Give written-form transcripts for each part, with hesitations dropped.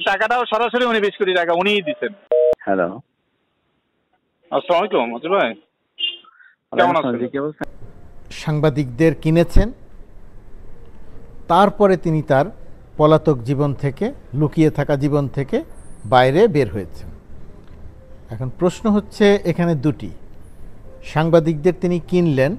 টাকাটাও সরাসরি উনি 20 কোটি টাকা উনিই দিচ্ছেন। হ্যালো, আসসালামু আলাইকুম মজিদ ভাই, কেমন আছেন? সাংবাদিকদের কিনেছেন, তারপরে তিনি তার পলাতক জীবন থেকে, লুকিয়ে থাকা জীবন থেকে বাইরে বের হয়েছেন। এখন প্রশ্ন হচ্ছে এখানে দুটি, সাংবাদিকদের তিনি কিনলেন,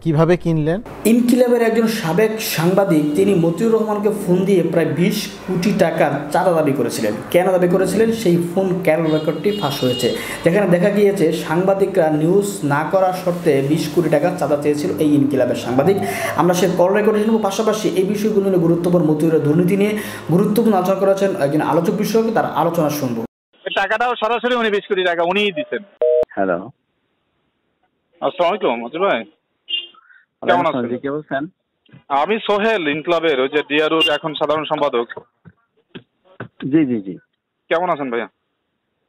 কিভাবে কিনলেন? ইনকিলাবের একজন সাবেক সাংবাদিক তিনি মতিউর রহমানকে ফোন দিয়ে প্রায় 20 কোটি টাকার চাঁদা দাবি করেছিলেন। কেন দাবি করেছিলেন সেই ফোন ক্যাল রেকর্ডটি ফাঁস হয়েছে, যেখানে দেখা গিয়েছে সাংবাদিকরা নিউজ না করার শর্তে 20 কোটি টাকার চাঁদা চেয়েছিল এই ইনকিলাবের সাংবাদিক। আমরা সেই কল রেকর্ডে শুনবো, পাশাপাশি এই বিষয়গুলো নিয়ে গুরুত্বপূর্ণ মতিউরের দুর্নীতি নিয়ে গুরুত্বপূর্ণ আলোচনা করেছেন একজন আলোচক বিষয়কে, তার আলোচনা শুনবো। টাকাটাও সরাসরি উনি 20 কোটি টাকা উনিই দিচ্ছেন। হ্যালো, আসসালামু আলাইকুম মজিদ ভাই, কেমন আছেন? কে বলছেন? আমি সোহেল, ইনক্লাবের ওই যে ডিআরউর এখন সাধারণ সম্পাদক। জি জি জি, কেমন আছেন ভাইয়া?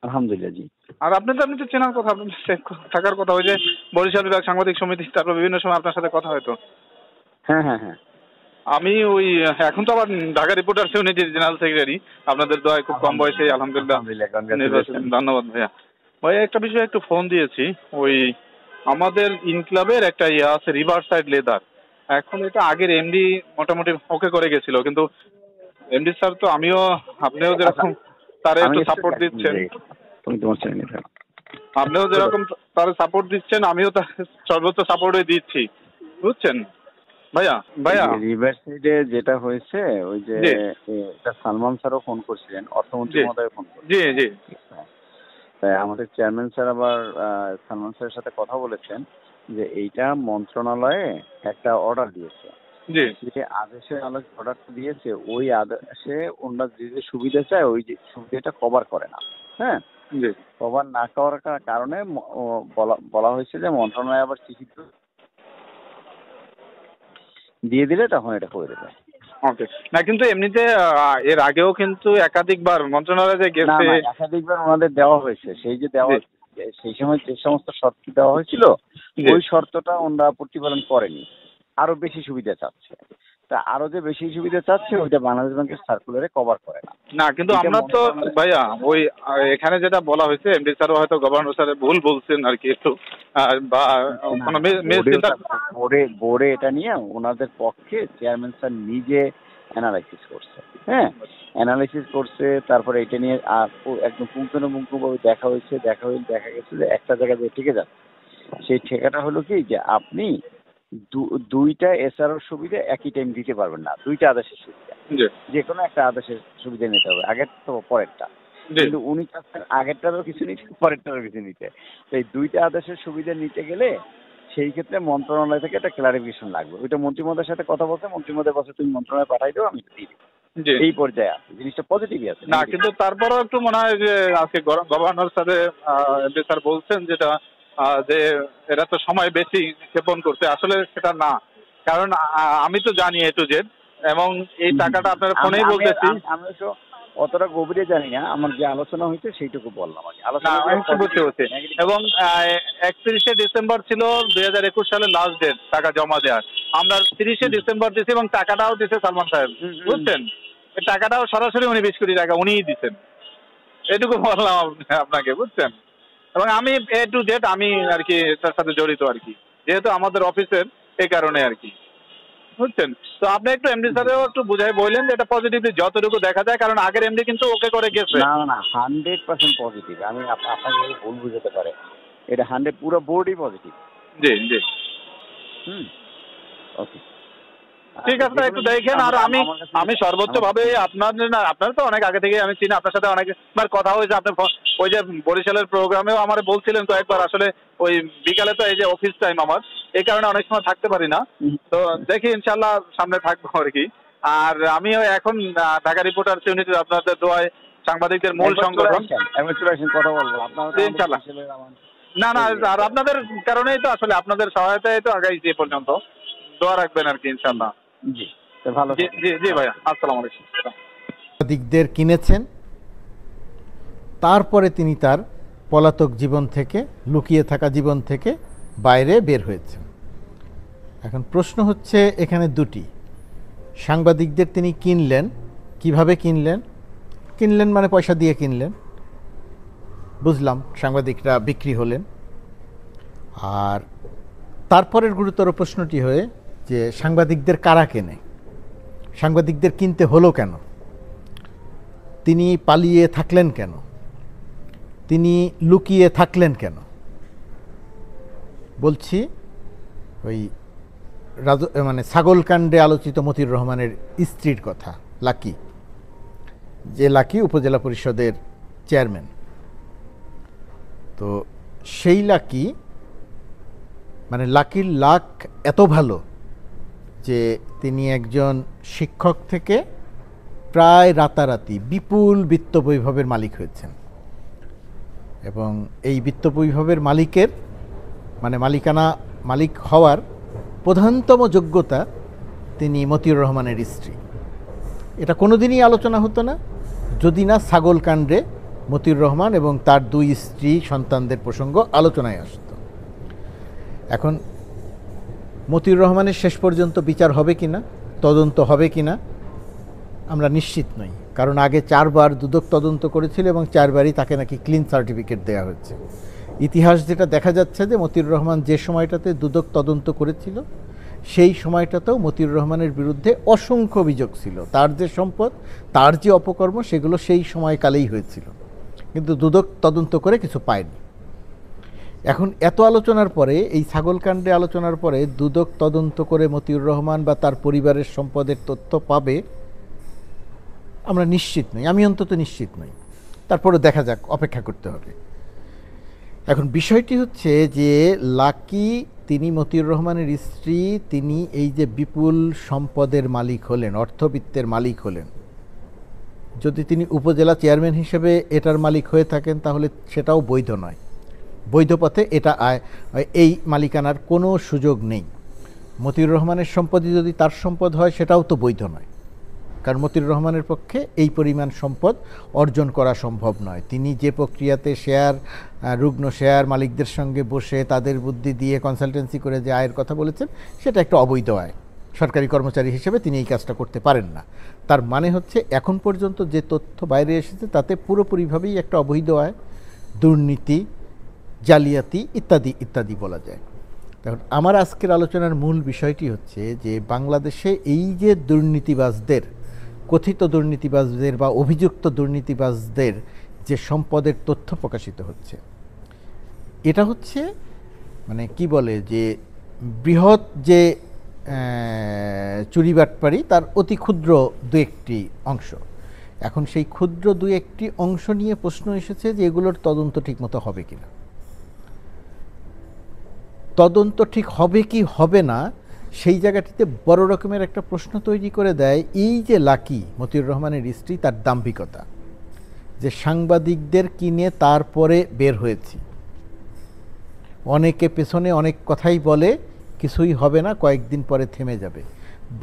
আলহামদুলিল্লাহ। জি, আর আপনি তো চেনার কথা, আপনার থাকার কথা, ওই যে বরিশাল বিভাগ সাংবাদিক সমিতি, তারপর বিভিন্ন সময় আপনার সাথে কথা হয়তো। হ্যাঁ হ্যাঁ হ্যাঁ, আমি ওই এখন তো আবার ঢাকা রিপোর্টার্স ইউনিটির জেনারেল সেক্রেটারি, আপনাদের দোয়ায় খুব কম বয়সে আলহামদুলিল্লাহ নির্বাচন। ধন্যবাদ ভাইয়া। ভাইয়া একটা বিষয়ে একটু ফোন দিয়েছি, ওই আমাদের ইনক্লাবের একটা ইয়ে আছে রিভার সাইড লেদার, এখন এটা আগের এমডি মোটামুটি ওকে করে গেছিল, কিন্তু এমডি স্যার তো আমিও আপনিও যেরকম তারে একটু সাপোর্ট দিচ্ছেন, আপনিও যেরকম তারে সাপোর্ট দিচ্ছেন আমিও তার সর্বোচ্চ সাপোর্টই দিচ্ছি, বুঝছেন ভাইয়া? ভাইয়া রিভার সাইডে যেটা হয়েছে ওই যে এটা সালমান স্যারও ফোন করছিলেন, অর্থমন্ত্রী মহোদয় ফোন করছিলেন। জি জি, তাই আমাদের চেয়ারম্যান স্যার আবার সালমান স্যারের সাথে কথা বলেছেন যে এইটা মন্ত্রণালয়ে একটা অর্ডার দিয়েছে, যে আদেশের আলোকে অর্ডারটা দিয়েছে, ওই আদেশে ওনারা যে সুবিধা চায় ওই যে সুবিধাটা কভার করে না। হ্যাঁ, কভার না করার কারণে বলা হয়েছে যে মন্ত্রণালয় আবার চিঠি দিয়ে দিলে তখন এটা করে দেবে। ওকে, না কিন্তু এমনিতে এর আগেও কিন্তু একাধিকবার মন্ত্রণালয়ে গেছে, একাধিকবার ওনাদের দেওয়া হয়েছে। সেই যে দেওয়া সেই সময় যে সমস্ত শর্ত দেওয়া হয়েছিল ওই শর্তটা ওনারা প্রতিপালন করেনি, আরো বেশি সুবিধা চাচ্ছে। তা আরো যে বেশি সুবিধা চাচ্ছে ওইটা বাংলাদেশ ব্যাংকের সার্কুলারে কভার করে না। না কিন্তু আমরা তো ভাইয়া ওই এখানে যেটা বলা হয়েছে এমডি স্যারও হয়তো গভর্নর স্যার ভুল বলছেন আর কি একটু, বা বোর্ডে এটা নিয়ে ওনাদের পক্ষে চেয়ারম্যান স্যার নিজে অ্যানালাইসিস করছে। হ্যাঁ, অ্যানালাইসিস করছে, তারপরে এটা নিয়ে একদম পুঙ্খানুপুঙ্খভাবে দেখা গেছে যে একটা জায়গায় যে ঠেকে যাচ্ছে, সেই ঠেকাটা হলো কি যে আপনি দুইটা এসআরওর সুবিধা একই টাইম দিতে পারবেন না, দুইটা আদেশের সুবিধা, যে কোনো একটা আদেশের সুবিধা নিতে হবে, আগের তো পরেরটা। কিন্তু উনি চাচ্ছেন আগেরটারও কিছু নিতে, পরেরটারও কিছু নিতে। এই দুইটা আদেশের সুবিধা নিতে গেলে সেই ক্ষেত্রে মন্ত্রণালয় থেকে একটা ক্লারিফিকেশন লাগবে। ওইটা মন্ত্রী মহোদয়ের সাথে কথা বলছে, মন্ত্রী মহোদয় বলছে তুমি মন্ত্রণালয়ে পাঠাই দেবো, আমি দিয়ে দেবো। এই পর্যায়ে আছে, জিনিসটা পজিটিভই আছে। না কিন্তু তারপরেও একটু মনে হয় যে আজকে গভর্নর সাথে এমডি স্যার বলছেন যেটা যে এরা তো সময় বেশি ক্ষেপণ করছে, আসলে সেটা না। কারণ আমি তো জানি এ টু জেড, এবং এই টাকাটা আপনার ফোনেই বলতেছি, আমি তো অতটা গভীরে জানি না, আমার যে আলোচনা হয়েছে সেইটুকু বললাম। এবং 31শে ডিসেম্বর ছিল 2021 সালের লাস্ট ডেট টাকা জমা দেওয়ার, আমরা 30শে ডিসেম্বর দিচ্ছি এবং টাকাটাও দিচ্ছে সালমান সাহেব, বুঝছেন? টাকাটাও সরাসরি উনি 20 কোটি টাকা উনিই দিচ্ছেন, এটুকু বললাম আপনাকে, বুঝছেন? এবং আমি এ টু জেড আমি আর কি তার সাথে জড়িত আর কি, যেহেতু আমাদের অফিসের, এই কারণে আর কি, বুঝছেন? তো আপনি একটু এমডি স্যারেও একটু বুঝাই বললেন যে এটা পজিটিভলি যতটুকু দেখা যায়, কারণ আগের এমডি কিন্তু ওকে করে গেছে। না 100% পজিটিভ, আমি আপনাকে ভুল বুঝতে পারে, এটা 100 পুরো বোর্ডই পজিটিভ। জি জি, ওকে, ঠিক আছে, একটু দেখেন। আর আমি সর্বোচ্চ ভাবে আপনার তো অনেক আগে থেকে আমি চিনি, আপনার সাথে অনেকবার কথা হয়েছে, আপনি ওই যে বরিশালের প্রোগ্রামেও আমার বলছিলেন কয়েকবার, আসলে ওই বিকালে তো এই যে অফিস টাইম আমার, এই কারণে অনেক সময় থাকতে পারি না। তো দেখি ইনশাল্লাহ সামনে থাকবো আর কি। আর আমিও এখন ঢাকা রিপোর্টার্স ইউনিটির আপনাদের দোয়ায় সাংবাদিকদের মূল সংগঠন, কথা বলবো ইনশাল্লাহ। না আর আপনাদের কারণেই তো, আসলে আপনাদের সহায়তায় তো আগাইছি এ পর্যন্ত, দোয়া রাখবেন আর কি ইনশাল্লাহ। জি ভালো, জি ভাইয়া, আসসালামু আলাইকুম। সাংবাদিকদের কিনেছেন, তারপরে তিনি তার পলাতক জীবন থেকে, লুকিয়ে থাকা জীবন থেকে বাইরে বের হয়েছেন। এখন প্রশ্ন হচ্ছে এখানে দুটি, সাংবাদিকদের তিনি কিনলেন, কিভাবে কিনলেন? কিনলেন মানে পয়সা দিয়ে কিনলেন, বুঝলাম, সাংবাদিকরা বিক্রি হলেন। আর তারপরের গুরুতর প্রশ্নটি হয়ে যে সাংবাদিকদের কারা কেনে, সাংবাদিকদের কিনতে হলো কেন, তিনি পালিয়ে থাকলেন কেন, তিনি লুকিয়ে থাকলেন কেন? বলছি ওই মানে ছাগলকাণ্ডে আলোচিত মতিউর রহমানের স্ত্রীর কথা, লাকি, যে লাকি উপজেলা পরিষদের চেয়ারম্যান। তো সেই লাকি, মানে লাকির লাক এত ভালো যে তিনি একজন শিক্ষক থেকে প্রায় রাতারাতি বিপুল বিত্ত বৈভবের মালিক হয়েছেন, এবং এই বিত্ত বৈভবের মালিকের মানে মালিক হওয়ার প্রধানতম যোগ্যতা তিনি মতিউর রহমানের স্ত্রী। এটা কোনোদিনই আলোচনা হতো না যদি না ছাগলকাণ্ডে মতিউর রহমান এবং তার দুই স্ত্রী সন্তানদের প্রসঙ্গ আলোচনায় আসতো। এখন মতিউর রহমানের শেষ পর্যন্ত বিচার হবে কিনা, তদন্ত হবে কিনা আমরা নিশ্চিত নই, কারণ আগে 4 বার দুদক তদন্ত করেছিল এবং 4 বারই তাকে নাকি ক্লিন সার্টিফিকেট দেওয়া হয়েছে। ইতিহাস যেটা দেখা যাচ্ছে যে মতিউর রহমান যে সময়টাতে দুদক তদন্ত করেছিল সেই সময়টাতেও মতিউর রহমানের বিরুদ্ধে অসংখ্য অভিযোগ ছিল, তার যে সম্পদ, তার যে অপকর্ম, সেগুলো সেই সময়কালেই হয়েছিল, কিন্তু দুদক তদন্ত করে কিছু পায়নি। এখন এত আলোচনার পরে, এই ছাগলকাণ্ডে আলোচনার পরে দুদক তদন্ত করে মতিউর রহমান বা তার পরিবারের সম্পদের তথ্য পাবে আমরা নিশ্চিত নই, আমি অন্তত নিশ্চিত নই। তারপরে দেখা যাক, অপেক্ষা করতে হবে। এখন বিষয়টি হচ্ছে যে লাকি, তিনি মতিউর রহমানের স্ত্রী, তিনি এই যে বিপুল সম্পদের মালিক হলেন, অর্থবিত্তের মালিক হলেন, যদি তিনি উপজেলা চেয়ারম্যান হিসেবে এটার মালিক হয়ে থাকেন তাহলে সেটাও বৈধ নয়, বৈধ পথে এটা এই মালিকানার কোনো সুযোগ নেই। মতিউর রহমানের সম্পদই যদি তার সম্পদ হয় সেটাও তো বৈধ নয়, কারণ মতিউর রহমানের পক্ষে এই পরিমাণ সম্পদ অর্জন করা সম্ভব নয়। তিনি যে প্রক্রিয়াতে রুগ্ন শেয়ার মালিকদের সঙ্গে বসে তাদের বুদ্ধি দিয়ে কনসালটেন্সি করে যে আয়ের কথা বলেছেন, সেটা একটা অবৈধ আয়। সরকারি কর্মচারী হিসেবে তিনি এই কাজটা করতে পারেন না। তার মানে হচ্ছে এখন পর্যন্ত যে তথ্য বাইরে এসেছে তাতে পুরোপুরিভাবেই একটা অবৈধ আয়, দুর্নীতি, জালিয়াতি ইত্যাদি ইত্যাদি বলা যায়। তখন আমার আজকের আলোচনার মূল বিষয়টি হচ্ছে যে বাংলাদেশে এই যে দুর্নীতিবাজদের, কথিত দুর্নীতিবাজদের বা অভিযুক্ত দুর্নীতিবাজদের যে সম্পদের তথ্য প্রকাশিত হচ্ছে, এটা হচ্ছে মানে কি বলে যে বৃহৎ যে চুরি বাটপাড়ি তার অতি ক্ষুদ্র 2-1টি অংশ। এখন সেই ক্ষুদ্র 2-1টি অংশ নিয়ে প্রশ্ন এসেছে যে এগুলোর তদন্ত ঠিকমতো হবে কিনা। তদন্ত ঠিক হবে কি হবে না সেই জায়গাটিতে বড় রকমের একটা প্রশ্ন তৈরি করে দেয় এই যে লাকি, মতিউর রহমানের স্ত্রী, তার দাম্ভিকতা, যে সাংবাদিকদের কিনে তারপরে বের হয়েছি। অনেকে পেছনে অনেক কথাই বলে, কিছুই হবে না, কয়েকদিন পরে থেমে যাবে।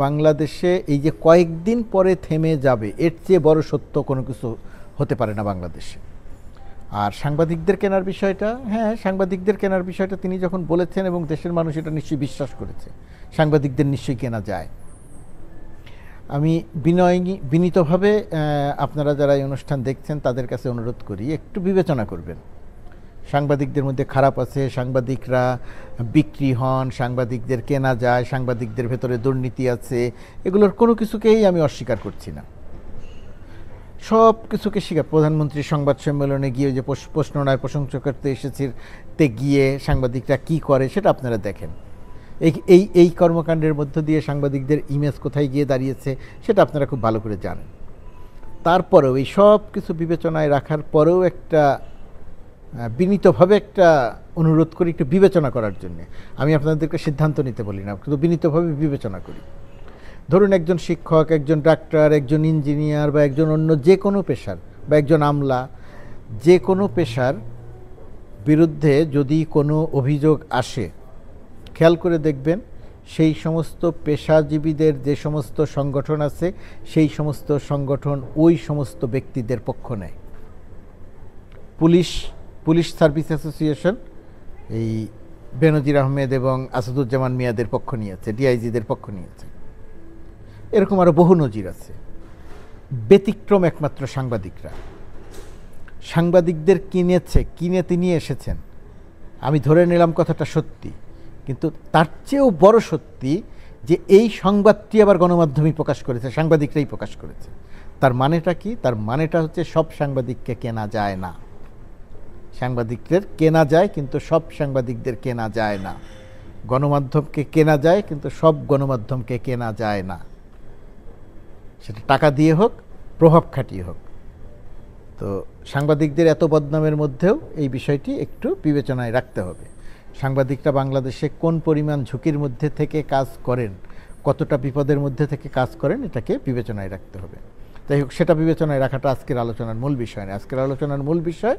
বাংলাদেশে এই যে কয়েকদিন পরে থেমে যাবে, এর চেয়ে বড় সত্য কোনো কিছু হতে পারে না বাংলাদেশে। আর সাংবাদিকদের কেনার বিষয়টা, হ্যাঁ, সাংবাদিকদের কেনার বিষয়টা তিনি যখন বলেছেন এবং দেশের মানুষ এটা নিশ্চয়ই বিশ্বাস করেছে, সাংবাদিকদের নিশ্চয়ই কেনা যায়। আমি বিনীতভাবে আপনারা যারা এই অনুষ্ঠান দেখছেন তাদের কাছে অনুরোধ করি, একটু বিবেচনা করবেন। সাংবাদিকদের মধ্যে খারাপ আছে, সাংবাদিকরা বিক্রি হন, সাংবাদিকদের কেনা যায়, সাংবাদিকদের ভেতরে দুর্নীতি আছে, এগুলোর কোনো কিছুকেই আমি অস্বীকার করছি না। সব কিছুকে স্বীকার, প্রধানমন্ত্রীর সংবাদ সম্মেলনে গিয়ে যে প্রশ্ন নয় প্রশংসা করতে এসেছে গিয়ে সাংবাদিকরা কি করে সেটা আপনারা দেখেন। এই কর্মকাণ্ডের মধ্য দিয়ে সাংবাদিকদের ইমেজ কোথায় গিয়ে দাঁড়িয়েছে সেটা আপনারা খুব ভালো করে জানেন। তারপরেও এই সব কিছু বিবেচনায় রাখার পরেও একটা বিনীতভাবে একটা অনুরোধ করি একটু বিবেচনা করার জন্য। আমি আপনাদেরকে সিদ্ধান্ত নিতে বলি না, কিন্তু বিনীতভাবে বিবেচনা করি। ধরুন একজন শিক্ষক, একজন ডাক্তার, একজন ইঞ্জিনিয়ার বা একজন অন্য যে কোনো পেশার বা একজন আমলা, যে কোনো পেশার বিরুদ্ধে যদি কোনো অভিযোগ আসে, খেয়াল করে দেখবেন সেই সমস্ত পেশাজীবীদের যে সমস্ত সংগঠন আছে সেই সমস্ত সংগঠন ওই সমস্ত ব্যক্তিদের পক্ষ নেয়। পুলিশ সার্ভিস অ্যাসোসিয়েশন এই বেনজির আহমেদ এবং আসাদুজ্জামান মিয়াদের পক্ষ নিয়েছে, ডিআইজিদের পক্ষ নিয়েছে। এরকম আরও বহু নজির আছে। ব্যতিক্রম একমাত্র সাংবাদিকরা। সাংবাদিকদের কিনে তিনি এসেছেন, আমি ধরে নিলাম কথাটা সত্যি, কিন্তু তার চেয়েও বড় সত্যি যে এই সংবাদটি আবার গণমাধ্যমই প্রকাশ করেছে, সাংবাদিকরাই প্রকাশ করেছে। তার মানেটা কি? তার মানেটা হচ্ছে সব সাংবাদিককে কেনা যায় না। সাংবাদিকদের কেনা যায় কিন্তু সব সাংবাদিকদের কেনা যায় না। গণমাধ্যমকে কেনা যায় কিন্তু সব গণমাধ্যমকে কেনা যায় না, সেটা টাকা দিয়ে হোক, প্রভাব খাটিয়ে হোক। তো সাংবাদিকদের এত বদনামের মধ্যেও এই বিষয়টি একটু বিবেচনায় রাখতে হবে। সাংবাদিকরা বাংলাদেশে কোন পরিমাণ ঝুঁকির মধ্যে থেকে কাজ করেন, কতটা বিপদের মধ্যে থেকে কাজ করেন, এটাকে বিবেচনায় রাখতে হবে। যাই হোক, সেটা বিবেচনায় রাখাটা আজকের আলোচনার মূল বিষয় না। আজকের আলোচনার মূল বিষয়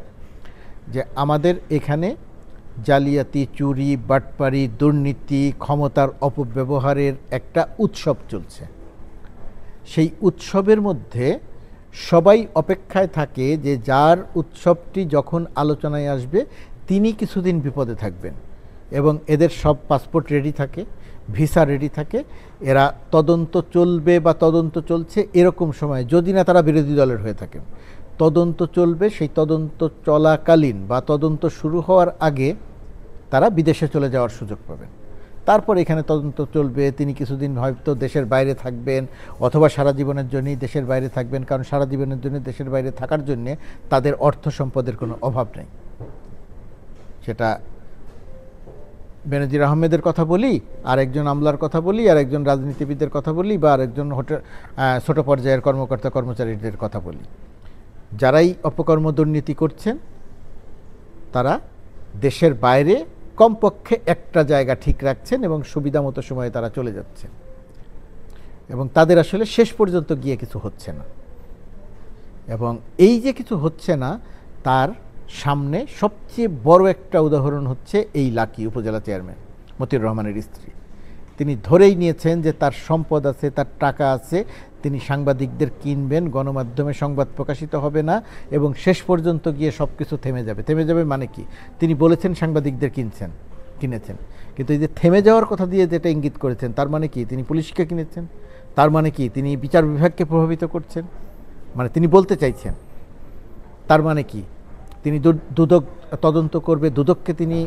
যে আমাদের এখানে জালিয়াতি, চুরি, বাটপারি, দুর্নীতি, ক্ষমতার অপব্যবহারের একটা উৎসব চলছে। সেই উৎসবের মধ্যে সবাই অপেক্ষায় থাকে যে যার উৎসবটি যখন আলোচনায় আসবে তিনি কিছুদিন বিপদে থাকবেন, এবং এদের সব পাসপোর্ট রেডি থাকে, ভিসা রেডি থাকে। এরা তদন্ত চলবে বা তদন্ত চলছে এরকম সময়, যদি না তারা বিরোধী দলের হয়ে থাকেন, তদন্ত চলবে, সেই তদন্ত চলাকালীন বা তদন্ত শুরু হওয়ার আগে তারা বিদেশে চলে যাওয়ার সুযোগ পাবেন। তারপর এখানে তদন্ত চলবে, তিনি কিছুদিন হয়তো দেশের বাইরে থাকবেন, অথবা সারা জীবনের জন্যই দেশের বাইরে থাকবেন, কারণ সারা জীবনের জন্য দেশের বাইরে থাকার জন্যে তাদের অর্থ সম্পদের কোনো অভাব নেই। সেটা বেনজির আহমেদের কথা বলি, আর একজন আমলার কথা বলি, আর একজন রাজনীতিবিদের কথা বলি, বা আরেকজন ছোট পর্যায়ের কর্মকর্তা কর্মচারীদের কথা বলি, যারাই অপকর্ম দুর্নীতি করছেন তারা দেশের বাইরে কমপক্ষে একটা জায়গা ঠিক রাখছেন এবং সুবিধা মতো সময়ে তারা চলে যাচ্ছেন, এবং তাদের আসলে শেষ পর্যন্ত গিয়ে কিছু হচ্ছে না। এবং এই যে কিছু হচ্ছে না, তার সামনে সবচেয়ে বড় একটা উদাহরণ হচ্ছে এই লাকি উপজেলা চেয়ারম্যান মতিউর রহমানের স্ত্রী। তিনি ধরেই নিয়েছেন যে তার সম্পদ আছে, তার টাকা আছে, তিনি সাংবাদিকদের কিনবেন, গণমাধ্যমে সংবাদ প্রকাশিত হবে না, এবং শেষ পর্যন্ত গিয়ে সব কিছু থেমে যাবে। থেমে যাবে মানে কি? তিনি বলেছেন সাংবাদিকদের কিনেছেন, কিন্তু এই যে থেমে যাওয়ার কথা দিয়ে যেটা ইঙ্গিত করেছেন, তার মানে কি? তিনি পুলিশকে কিনেছেন। তার মানে কি? তিনি বিচার বিভাগকে প্রভাবিত করছেন। মানে তিনি বলতে চাইছেন, তার মানে কি? তিনি দুদক তদন্ত করবে, দুদককে তিনি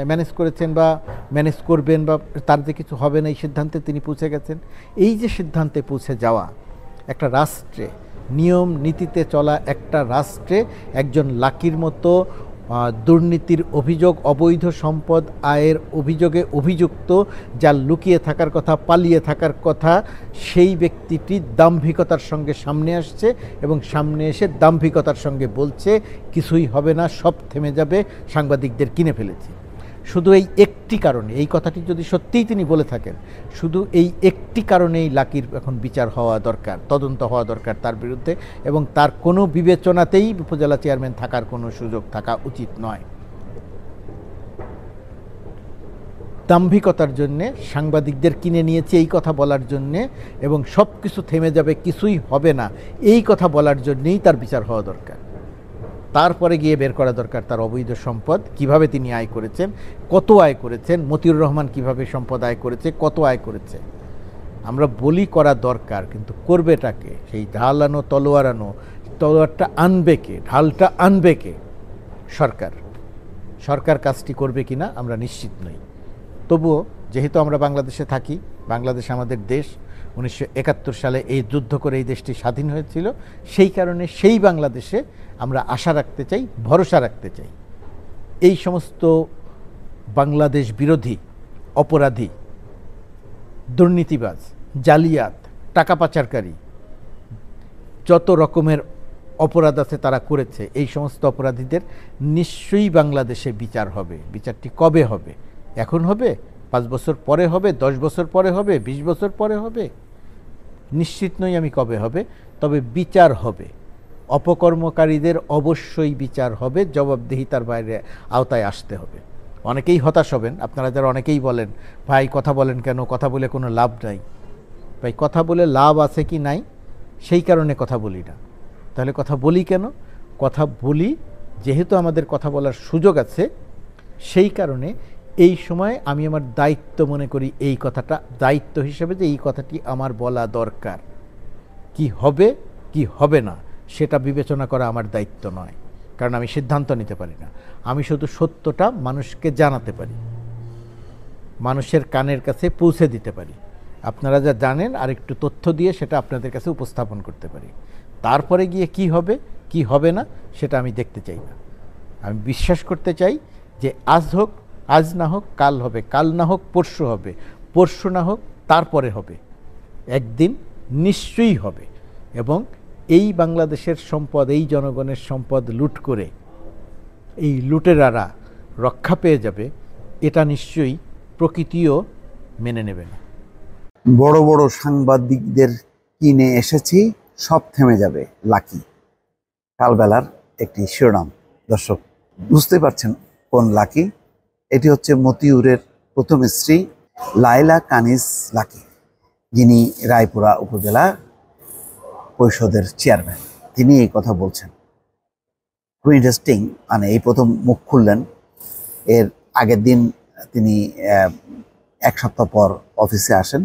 ম্যানেজ করেছেন বা ম্যানেজ করবেন, বা তার যে কিছু হবে না এই সিদ্ধান্তে তিনি পৌঁছে গেছেন। এই যে সিদ্ধান্তে পৌঁছে যাওয়া, একটা রাষ্ট্রে নিয়ম নীতিতে চলা একটা রাষ্ট্রে একজন লাকির মতো দুর্নীতির অভিযোগ, অবৈধ সম্পদ আয়ের অভিযোগে অভিযুক্ত, যার লুকিয়ে থাকার কথা, পালিয়ে থাকার কথা, সেই ব্যক্তিটি দাম্ভিকতার সঙ্গে সামনে আসছে, এবং সামনে এসে দাম্ভিকতার সঙ্গে বলছে কিছুই হবে না, সব থেমে যাবে, সাংবাদিকদের কিনে ফেলেছি। শুধু এই একটি কারণে, এই কথাটি যদি সত্যিই তিনি বলে থাকেন, শুধু এই একটি কারণেই লাকির এখন বিচার হওয়া দরকার, তদন্ত হওয়া দরকার তার বিরুদ্ধে, এবং তার কোনো বিবেচনাতেই উপজেলা চেয়ারম্যান থাকার কোনো সুযোগ থাকা উচিত নয়। দাম্ভিকতার জন্যে, সাংবাদিকদের কিনে নিয়েছে এই কথা বলার জন্যে, এবং সব কিছু থেমে যাবে, কিছুই হবে না এই কথা বলার জন্যেই তার বিচার হওয়া দরকার। তারপরে গিয়ে বের করা দরকার তার অবৈধ সম্পদ কিভাবে তিনি আয় করেছেন, কত আয় করেছেন, মতিউর রহমান কিভাবে সম্পদ আয় করেছে, কত আয় করেছে। আমরা বলি করা দরকার, কিন্তু করবেটাকে? সেই ঢাল আনো, তলোয়ার আনো, তলোয়ারটা আনবে কে, ঢালটা আনবে কে? সরকার। সরকার কাজটি করবে কিনা আমরা নিশ্চিত নই। তবুও যেহেতু আমরা বাংলাদেশে থাকি, বাংলাদেশ আমাদের দেশ, 1971 সালে এই যুদ্ধ করে এই দেশটি স্বাধীন হয়েছিল, সেই কারণে সেই বাংলাদেশে আমরা আশা রাখতে চাই, ভরসা রাখতে চাই। এই সমস্ত বাংলাদেশ বিরোধী অপরাধী, দুর্নীতিবাজ, জালিয়াত, টাকা পাচারকারী, যত রকমের অপরাধ আছে তারা করেছে, এই সমস্ত অপরাধীদের নিশ্চয়ই বাংলাদেশে বিচার হবে। বিচারটি কবে হবে? এখন হবে? 5 বছর পরে হবে? 10 বছর পরে হবে? 20 বছর পরে হবে? নিশ্চিত নই আমি কবে হবে, তবে বিচার হবে। অপকর্মকারীদের অবশ্যই বিচার হবে, জবাবদিহিতার বাইরে আওতায় আসতে হবে। অনেকেই হতাশ হবেন, আপনারা যারা অনেকেই বলেন ভাই কথা বলেন কেন, কথা বলে কোনো লাভ নাই। ভাই কথা বলে লাভ আছে কি নাই সেই কারণে কথা বলি না। তাহলে কথা বলি কেন? কথা বলি যেহেতু আমাদের কথা বলার সুযোগ আছে, সেই কারণে এই সময় আমি আমার দায়িত্ব মনে করি, এই কথাটা দায়িত্ব হিসেবে যে এই কথাটি আমার বলা দরকার। কি হবে কি হবে না সেটা বিবেচনা করা আমার দায়িত্ব নয়, কারণ আমি সিদ্ধান্ত নিতে পারি না। আমি শুধু সত্যটা মানুষকে জানাতে পারি, মানুষের কানের কাছে পৌঁছে দিতে পারি। আপনারা যা জানেন আর একটু তথ্য দিয়ে সেটা আপনাদের কাছে উপস্থাপন করতে পারি। তারপরে গিয়ে কি হবে কি হবে না সেটা আমি দেখতে চাই না। আমি বিশ্বাস করতে চাই যে আজ হোক, আজ না হোক কাল হবে, কাল না হোক পরশু হবে, পরশু না হোক তারপরে হবে, একদিন নিশ্চয়ই হবে। এবং এই বাংলাদেশের সম্পদ, এই জনগণের সম্পদ লুট করে এই লুটেরারা রক্ষা পেয়ে যাবে, এটা নিশ্চয়ই প্রকৃতিও মেনে নেবে না। বড় বড় সাংবাদিকদের কিনে এসেছি, সব থেমে যাবে লাকি, কালবেলার একটি শিরোনাম। দর্শক বুঝতে পারছেন কোন লাকি? এটি হচ্ছে মতিউরের প্রথম স্ত্রী লায়লা কানিজ লাকি, যিনি রায়পুরা উপজেলা পরিষদের চেয়ারম্যান। তিনি এই কথা বলছেন। খুব ইন্টারেস্টিং, মানে এই প্রথম মুখ খুললেন। এর আগের দিন তিনি এক সপ্তাহ পর অফিসে আসেন,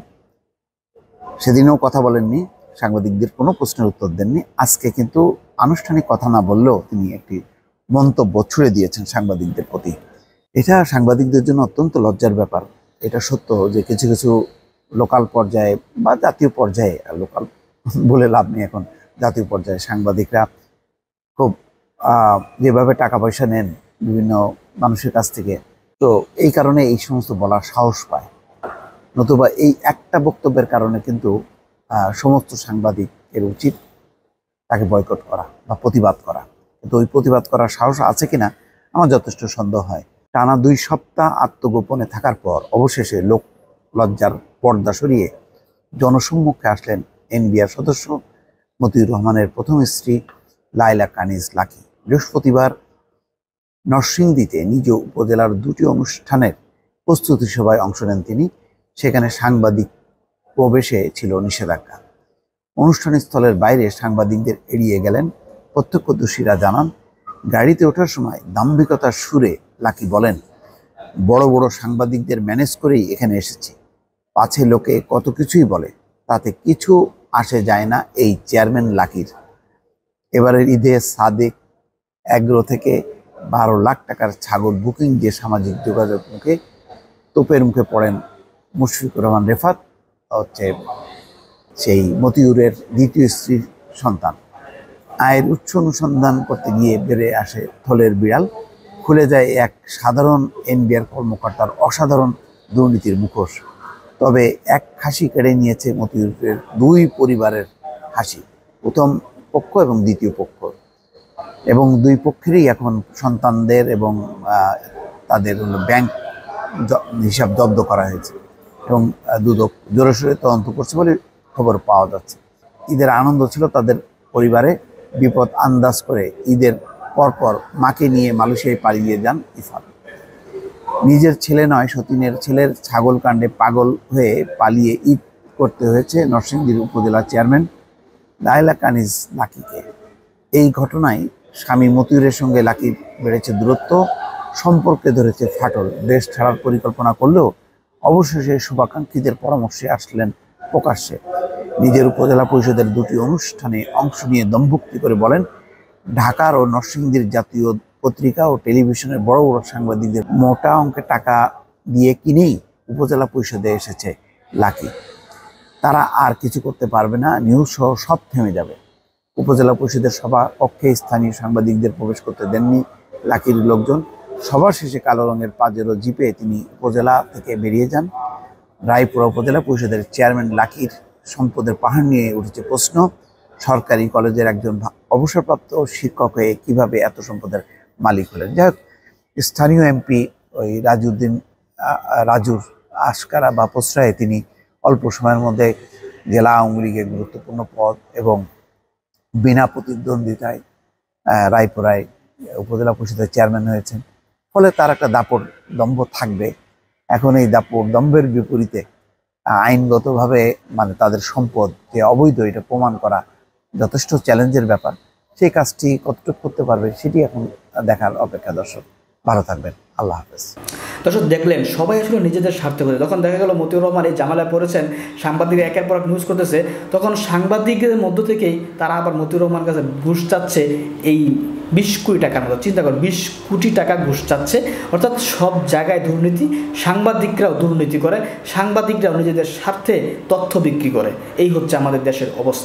সেদিনও কথা বলেননি, সাংবাদিকদের কোনো প্রশ্নের উত্তর দেননি। আজকে কিন্তু আনুষ্ঠানিক কথা না বললেও তিনি একটি মন্তব্য ছুড়ে দিয়েছেন সাংবাদিকদের প্রতি। এটা সাংবাদিকদের জন্য অত্যন্ত লজ্জার ব্যাপার। এটা সত্য যে কিছু কিছু লোকাল পর্যায়ে বা জাতীয় পর্যায়ে, লোকাল বলে লাভ নেই, এখন জাতীয় পর্যায়ে সাংবাদিকরা খুব যেভাবে টাকা পয়সা নেন বিভিন্ন মানুষের কাছ থেকে, তো এই কারণে এই সমস্ত বলার সাহস পায়। নতুবা এই একটা বক্তব্যের কারণে কিন্তু সমস্ত সাংবাদিকের উচিত তাকে বয়কট করা বা প্রতিবাদ করা। কিন্তু ওই প্রতিবাদ করার সাহস আছে কিনা আমার যথেষ্ট সন্দেহ হয়। টানা 2 সপ্তাহ আত্মগোপনে থাকার পর অবশেষে লোক লজ্জার পর্দা সরিয়ে জনসম্মুখে আসলেন এনবিআর সদস্য মতিউর রহমানের প্রথম স্ত্রী লায়লা কানিজ লাকি। বৃহস্পতিবার নরসিংদীতে নিজ উপজেলার 2টি অনুষ্ঠানের প্রস্তুতি সভায় অংশ নেন তিনি। সেখানে সাংবাদিক প্রবেশে ছিল নিষেধাজ্ঞা। অনুষ্ঠান স্থলের বাইরে সাংবাদিকদের এড়িয়ে গেলেন প্রত্যক্ষদর্শীরা জানান। গাড়িতে ওঠার সময় দাম্ভিকতার সুরে লাকি বলেন, বড় বড় সাংবাদিকদের ম্যানেজ করেই এখানে এসেছি, পাছে লোকে কত কিছুই বলে, তাতে কিছু আসে যায় না এই চেয়ারম্যান লাকির। এবারের ঈদে সাদেক এগ্রো থেকে 12 লাখ টাকার ছাগল বুকিং দিয়ে সামাজিক যোগাযোগ মুখে তোপের মুখে পড়েন মুশফিকুর রহমান রেফাত, হচ্ছে সেই মতিউরের দ্বিতীয় স্ত্রীর সন্তান। আয়ের উৎস অনুসন্ধান করতে গিয়ে বেড়ে আসে থলের বিড়াল, খুলে যায় এক সাধারণ এনবিআর কর্মকর্তার অসাধারণ দুর্নীতির মুখোশ। তবে এক হাসি কেড়ে নিয়েছে মতিউরের 2 পরিবারের হাসি, প্রথম পক্ষ এবং দ্বিতীয় পক্ষ, এবং 2 পক্ষেরই এখন সন্তানদের এবং তাদের ব্যাংক হিসাব জব্দ করা হয়েছে এবং দুদক জোরেশোরে তদন্ত করছে বলে খবর পাওয়া যাচ্ছে। ঈদের আনন্দ ছিল তাদের পরিবারে, বিপদ আন্দাজ করে ঈদের পরপর মাকে নিয়ে মালয়েশিয়ায় পালিয়ে যান ইফাত। নিজের ছেলে নয়, সতীনের ছেলের ছাগল কাণ্ডে পাগল হয়ে পালিয়ে ঈদ করতে হয়েছে নরসিংদীর উপজেলা চেয়ারম্যান লায়লা কানিজ লাকিকে। এই ঘটনায় স্বামী মতিউরের সঙ্গে লাকির বেড়েছে দূরত্ব, সম্পর্কে ধরেছে ফাটল। দেশ ছাড়ার পরিকল্পনা করলেও অবশেষে শুভাকাঙ্ক্ষীদের পরামর্শে আসলেন প্রকাশ্যে। নিজের উপজেলা পরিষদের 2টি অনুষ্ঠানে অংশ নিয়ে দম্ভুক্তি করে বলেন, ঢাকার ও নরসিংদীর জাতীয় পত্রিকা ও টেলিভিশনের বড় বড় সাংবাদিকদের মোটা অঙ্কের টাকা দিয়ে কিনেই উপজেলা পরিষদে এসেছে লাকি। তারা আর কিছু করতে পারবে না, নিউজ সহ সব থেমে যাবে। উপজেলা পরিষদের সভা কক্ষে স্থানীয় সাংবাদিকদের প্রবেশ করতে দেননি লাকির লোকজন। সভা শেষে কালো রঙের পাজেরো জিপে তিনি উপজেলা থেকে বেরিয়ে যান। রায়পুরা উপজেলা পরিষদের চেয়ারম্যান লাকির সম্পদের পাহাড় নিয়ে উঠেছে প্রশ্ন। সরকারি কলেজের একজন অবসরপ্রাপ্ত শিক্ষক হয়ে কিভাবে এত সম্পদের মালিক হলেন? যাই হোক, স্থানীয় এমপি ওই রাজুর আশকারা বা প্রশ্রয়ে তিনি অল্প সময়ের মধ্যে জেলা আওয়ামী লীগের গুরুত্বপূর্ণ পদ এবং বিনা প্রতিদ্বন্দ্বিতায় রায়পুরায় উপজেলা পরিষদের চেয়ারম্যান হয়েছেন। ফলে তার একটা দাপট দম্ভ থাকবে। এখন এই দাপট দম্ভের বিপরীতে আইনগতভাবে মানে তাদের সম্পদ যে অবৈধ এটা প্রমাণ করা যথেষ্ট চ্যালেঞ্জের ব্যাপার। সেই কাজটি কতটুকু করতে পারবে সেটি এখন দেখার অপেক্ষা। দর্শক ভালো থাকবেন, আল্লাহ হাফেজ। দর্শক দেখলেন সবাই আসলে নিজেদের স্বার্থে করে। যখন দেখা গেল মতিউর রহমান এই ঝামেলায় পড়েছেন, সাংবাদিকরা একের পর এক নিউজ করতেছে, তখন সাংবাদিকদের মধ্য থেকেই তারা আবার মতিউর রহমানের কাছে ঘুষ চাচ্ছে এই 20 কোটি টাকার মতো। চিন্তা করো, 20 কোটি টাকা ঘুষ চাচ্ছে। অর্থাৎ সব জায়গায় দুর্নীতি, সাংবাদিকরাও দুর্নীতি করে, সাংবাদিকরাও নিজেদের স্বার্থে তথ্য বিক্রি করে। এই হচ্ছে আমাদের দেশের অবস্থা।